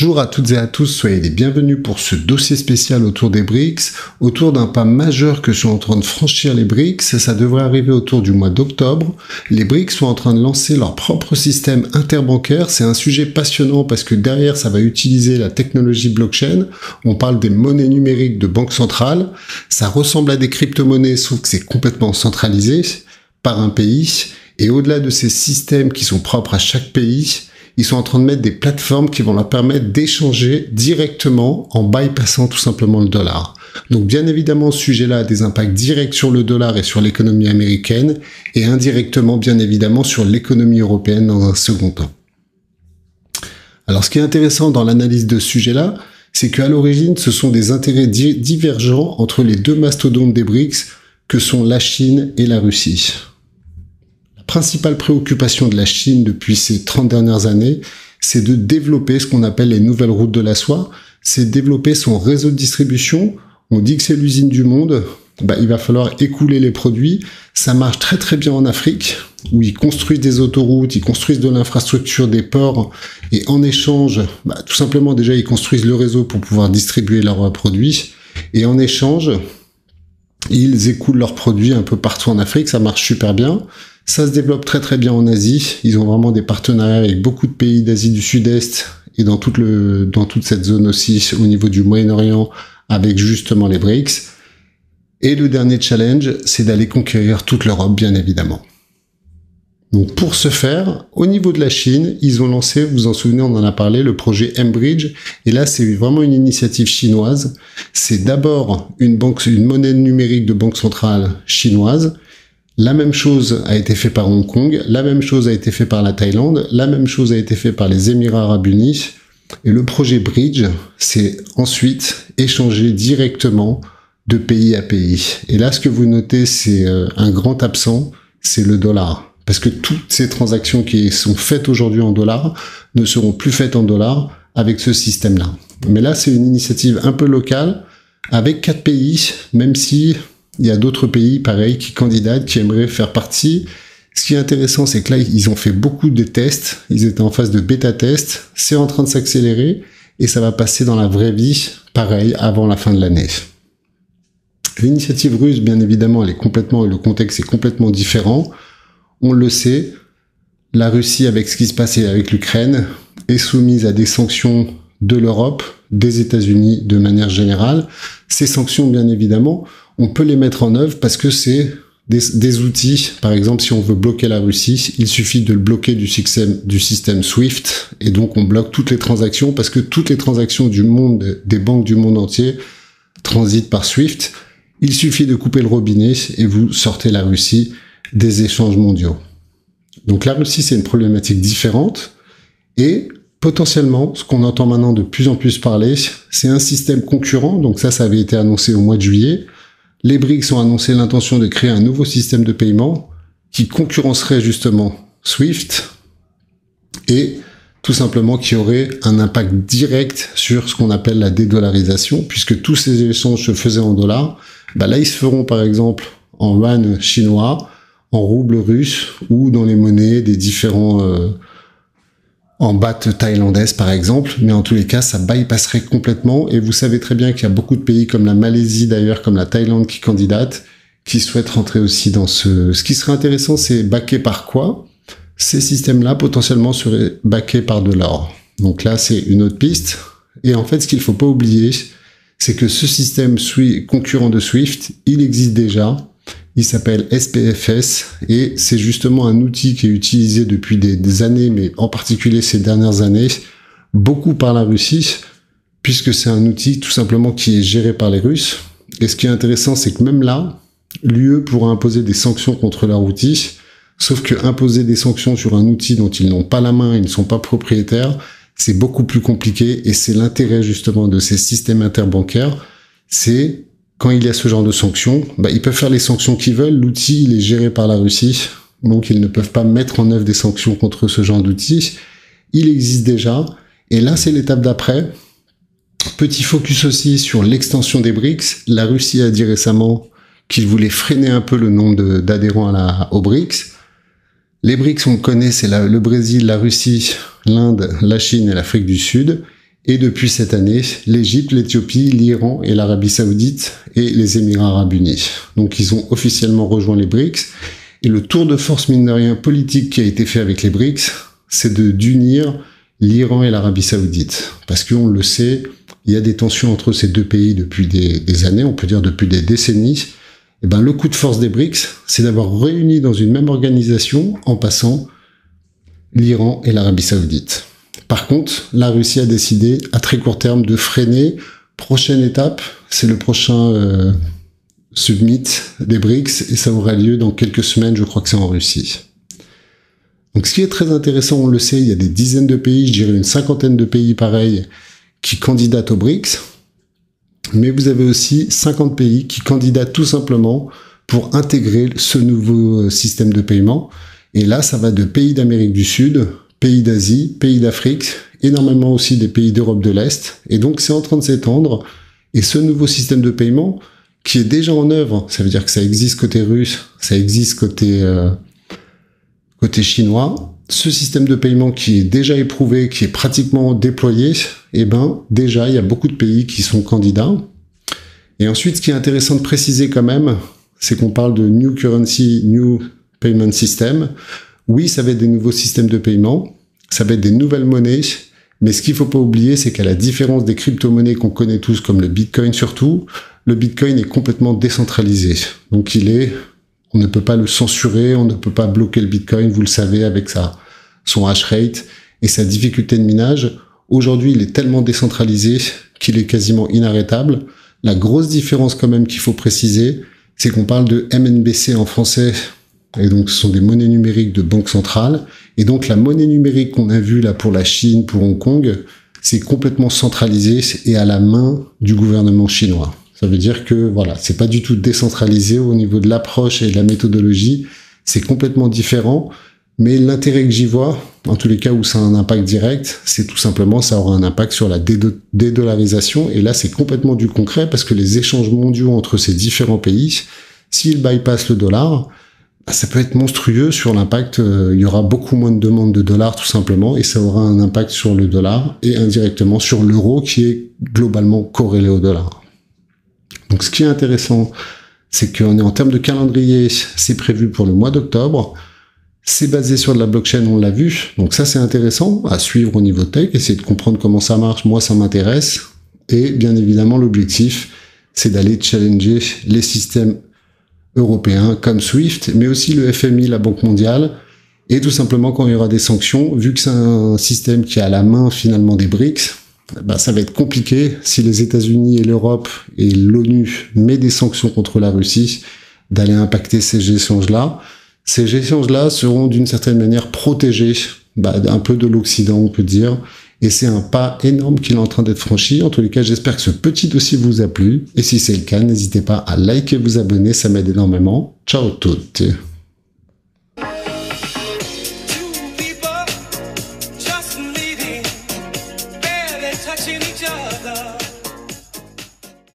Bonjour à toutes et à tous, soyez les bienvenus pour ce dossier spécial autour des BRICS, autour d'un pas majeur que sont en train de franchir les BRICS. Ça devrait arriver autour du mois d'octobre. Les BRICS sont en train de lancer leur propre système interbancaire. C'est un sujet passionnant parce que derrière, ça va utiliser la technologie blockchain. On parle des monnaies numériques de banque centrale. Ça ressemble à des crypto-monnaies, sauf que c'est complètement centralisé par un pays. Et au-delà de ces systèmes qui sont propres à chaque pays, ils sont en train de mettre des plateformes qui vont leur permettre d'échanger directement en bypassant tout simplement le dollar. Donc bien évidemment, ce sujet-là a des impacts directs sur le dollar et sur l'économie américaine, et indirectement, bien évidemment, sur l'économie européenne dans un second temps. Alors ce qui est intéressant dans l'analyse de ce sujet-là, c'est qu'à l'origine, ce sont des intérêts divergents entre les deux mastodontes des BRICS, que sont la Chine et la Russie. Principale préoccupation de la Chine depuis ces 30 dernières années, c'est de développer ce qu'on appelle les nouvelles routes de la soie, c'est développer son réseau de distribution. On dit que c'est l'usine du monde, il va falloir écouler les produits. Ça marche très très bien en Afrique, où ils construisent des autoroutes, ils construisent de l'infrastructure, des ports, et en échange, tout simplement déjà ils construisent le réseau pour pouvoir distribuer leurs produits, et en échange, ils écoulent leurs produits un peu partout en Afrique, ça marche super bien. Ça se développe très très bien en Asie. Ils ont vraiment des partenariats avec beaucoup de pays d'Asie du Sud-Est et dans toute cette zone aussi au niveau du Moyen-Orient avec justement les BRICS. Et le dernier challenge, c'est d'aller conquérir toute l'Europe, bien évidemment. Donc pour ce faire, au niveau de la Chine, ils ont lancé, vous vous en souvenez, on en a parlé, le projet mBridge. Et là, c'est vraiment une initiative chinoise. C'est d'abord une monnaie numérique de banque centrale chinoise. La même chose a été fait par Hong Kong, la même chose a été fait par la Thaïlande, la même chose a été fait par les Émirats Arabes Unis. Et le projet Bridge, c'est ensuite échanger directement de pays à pays. Et là, ce que vous notez, c'est un grand absent, c'est le dollar. Parce que toutes ces transactions qui sont faites aujourd'hui en dollars ne seront plus faites en dollars avec ce système-là. Mais là, c'est une initiative un peu locale, avec 4 pays, même si il y a d'autres pays, pareil, qui candidatent, qui aimeraient faire partie. Ce qui est intéressant, c'est que là, ils ont fait beaucoup de tests. Ils étaient en phase de bêta-test. C'est en train de s'accélérer et ça va passer dans la vraie vie, pareil, avant la fin de l'année. L'initiative russe, bien évidemment, le contexte est complètement différent. On le sait, la Russie, avec ce qui se passe avec l'Ukraine, est soumise à des sanctions de l'Europe, des États-Unis de manière générale. Ces sanctions, bien évidemment, on peut les mettre en œuvre parce que c'est des outils. Par exemple, si on veut bloquer la Russie, il suffit de le bloquer du système SWIFT, et donc on bloque toutes les transactions parce que toutes les transactions du monde, des banques du monde entier, transitent par SWIFT. Il suffit de couper le robinet et vous sortez la Russie des échanges mondiaux. Donc la Russie, c'est une problématique différente, et potentiellement, ce qu'on entend maintenant de plus en plus parler, c'est un système concurrent. Donc ça avait été annoncé au mois de juillet. Les BRICS ont annoncé l'intention de créer un nouveau système de paiement qui concurrencerait justement SWIFT et tout simplement qui aurait un impact direct sur ce qu'on appelle la dédollarisation, puisque tous ces échanges se faisaient en dollars. Là, ils se feront par exemple en yuan chinois, en rouble russe ou dans les monnaies des différents en baht thaïlandaise par exemple, mais en tous les cas, ça bypasserait complètement, et vous savez très bien qu'il y a beaucoup de pays comme la Malaisie d'ailleurs, comme la Thaïlande qui candidatent, qui souhaitent rentrer aussi dans ce qui serait intéressant, c'est backé par quoi? Ces systèmes-là, potentiellement, seraient backés par de l'or. Donc là, c'est une autre piste, et en fait, ce qu'il faut pas oublier, c'est que ce système concurrent de SWIFT, il existe déjà. Il s'appelle SPFS, et c'est justement un outil qui est utilisé depuis des années, mais en particulier ces dernières années, beaucoup par la Russie, puisque c'est un outil tout simplement qui est géré par les Russes. Et ce qui est intéressant, c'est que même là, l'UE pourra imposer des sanctions contre leur outil, sauf que imposer des sanctions sur un outil dont ils n'ont pas la main, ils ne sont pas propriétaires, c'est beaucoup plus compliqué, et c'est l'intérêt justement de ces systèmes interbancaires, c'est quand il y a ce genre de sanctions, ils peuvent faire les sanctions qu'ils veulent, l'outil il est géré par la Russie, donc ils ne peuvent pas mettre en œuvre des sanctions contre ce genre d'outil. Il existe déjà, et là c'est l'étape d'après. Petit focus aussi sur l'extension des BRICS. La Russie a dit récemment qu'il voulait freiner un peu le nombre d'adhérents aux BRICS. Les BRICS, on le connaît, c'est le Brésil, la Russie, l'Inde, la Chine et l'Afrique du Sud. Et depuis cette année, l'Égypte, l'Éthiopie, l'Iran et l'Arabie Saoudite et les Émirats Arabes Unis. Donc ils ont officiellement rejoint les BRICS. Et le tour de force, mine de rien, politique qui a été fait avec les BRICS, c'est d'unir l'Iran et l'Arabie Saoudite. Parce qu'on le sait, il y a des tensions entre ces deux pays depuis des années, on peut dire depuis des décennies. Et ben, le coup de force des BRICS, c'est d'avoir réuni dans une même organisation, en passant l'Iran et l'Arabie Saoudite. Par contre, la Russie a décidé, à très court terme, de freiner. Prochaine étape, c'est le prochain summit des BRICS, et ça aura lieu dans quelques semaines, je crois que c'est en Russie. Donc ce qui est très intéressant, on le sait, il y a des dizaines de pays, je dirais une cinquantaine de pays pareils, qui candidatent aux BRICS, mais vous avez aussi 50 pays qui candidatent tout simplement pour intégrer ce nouveau système de paiement. Et là, ça va de pays d'Amérique du Sud, pays d'Asie, pays d'Afrique, énormément aussi des pays d'Europe de l'Est. Et donc, c'est en train de s'étendre. Et ce nouveau système de paiement, qui est déjà en œuvre, ça veut dire que ça existe côté russe, ça existe côté chinois. Ce système de paiement qui est déjà éprouvé, qui est pratiquement déployé, eh ben, déjà, il y a beaucoup de pays qui sont candidats. Et ensuite, ce qui est intéressant de préciser quand même, c'est qu'on parle de New Currency, New Payment System. Oui, ça va être des nouveaux systèmes de paiement, ça va être des nouvelles monnaies, mais ce qu'il faut pas oublier, c'est qu'à la différence des crypto-monnaies qu'on connaît tous, comme le Bitcoin surtout, le Bitcoin est complètement décentralisé. Donc on ne peut pas le censurer, on ne peut pas bloquer le Bitcoin, vous le savez, avec son hash rate et sa difficulté de minage. Aujourd'hui, il est tellement décentralisé qu'il est quasiment inarrêtable. La grosse différence quand même qu'il faut préciser, c'est qu'on parle de MNBC en français, et donc ce sont des monnaies numériques de banque centrale, et donc la monnaie numérique qu'on a vue là pour la Chine, pour Hong Kong, c'est complètement centralisé et à la main du gouvernement chinois. Ça veut dire que voilà, c'est pas du tout décentralisé au niveau de l'approche et de la méthodologie, c'est complètement différent, mais l'intérêt que j'y vois, en tous les cas où ça a un impact direct, c'est tout simplement ça aura un impact sur la dédollarisation, et là c'est complètement du concret parce que les échanges mondiaux entre ces différents pays, s'ils bypassent le dollar, ça peut être monstrueux sur l'impact, il y aura beaucoup moins de demandes de dollars tout simplement, et ça aura un impact sur le dollar et indirectement sur l'euro qui est globalement corrélé au dollar. Donc ce qui est intéressant, c'est qu'on est en termes de calendrier, c'est prévu pour le mois d'octobre, c'est basé sur de la blockchain, on l'a vu, donc ça c'est intéressant à suivre au niveau tech, essayer de comprendre comment ça marche, moi ça m'intéresse, et bien évidemment l'objectif, c'est d'aller challenger les systèmes européens comme SWIFT, mais aussi le FMI, la Banque mondiale, et tout simplement quand il y aura des sanctions, vu que c'est un système qui est à la main finalement des BRICS, bah, ça va être compliqué si les États-Unis et l'Europe et l'ONU mettent des sanctions contre la Russie, d'aller impacter ces échanges-là. Ces échanges-là seront d'une certaine manière protégés, un peu de l'Occident on peut dire, et c'est un pas énorme qu'il est en train d'être franchi. En tous les cas, j'espère que ce petit dossier vous a plu, et si c'est le cas, n'hésitez pas à liker et vous abonner, ça m'aide énormément. Ciao tutti!